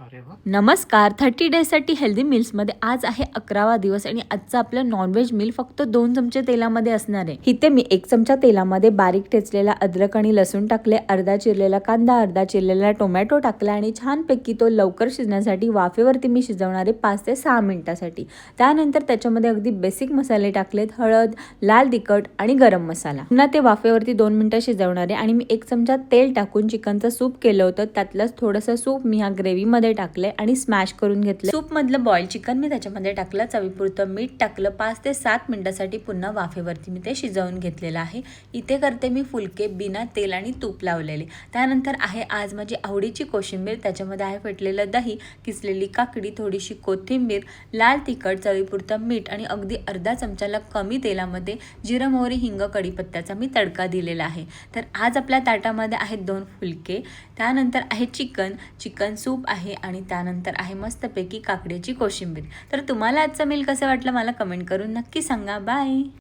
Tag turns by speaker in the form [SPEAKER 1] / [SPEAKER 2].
[SPEAKER 1] अरे वा.
[SPEAKER 2] नमस्कार. 30 डेजसाठी हेल्दी मील्समध्ये आज आहे 11वा दिवस आणि आजचं आपलं नॉनव्हेज मील फक्त 2 चमचे तेलामध्ये असणार आहे. इथे मी 1 चमचा तेलामध्ये बारीक ठेचलेला अद्रक आणि लसूण टाकले, अर्धा चिरलेला कांदा, अर्धा चिरलेला टोमॅटो टाकला आणि छानपैकी तो लवकर शिजण्यासाठी वाफेवरती मी शिजवणार आहे 5 ते 6 मिनिटासाठी. त्यानंतर त्याच्यामध्ये अगदी बेसिक मसाले टाकलेत, हळद, लाल तिखट आणि गरम मसाला. पुन्हा ते वाफेवरती 2 मिनिटं शिजवणार आहे आणि मी 1 चमचा तेल टाकून चिकनचं सूप केलं होतं. त्यातलंच थोडंसं सूप मी ह्या ग्रेव्हीमध्ये टाकले आणि स्मॅश करून घेतले. सूप मधलं बॉईल चिकन मी त्याच्यामध्ये टाकलं, चवीपुरतं मीठ टाकलं, 5 ते 7 मिनिटासाठी पुन्हा वाफेवरती मी ते शिजवून घेतलेलं आहे. इथे करते मी फुलके बिना तेल आणि तूप लावलेले. त्यानंतर आहे आज माझी आवडीची कोशिंबीर. त्याच्यामध्ये आहे फेटलेलं दही, किसलेली काकडी, थोडीशी कोथिंबीर, लाल तिखट, चवीपुरतं मीठ आणि अगदी अर्धा चमचाला कमी तेलामध्ये जिरं, मोहरी, हिंग, कढीपत्त्याचा मी तडका दिलेला आहे. तर आज आपल्या ताटामध्ये आहेत 2 फुलके, त्यानंतर आहे चिकन सूप आहे आणि त्यानंतर आहे मस्तपैकी काकडीची कोशिंबीर. तर तुम्हाला आजचं मील कसं वाटलं मला कमेंट करून नक्की सांगा. बाय.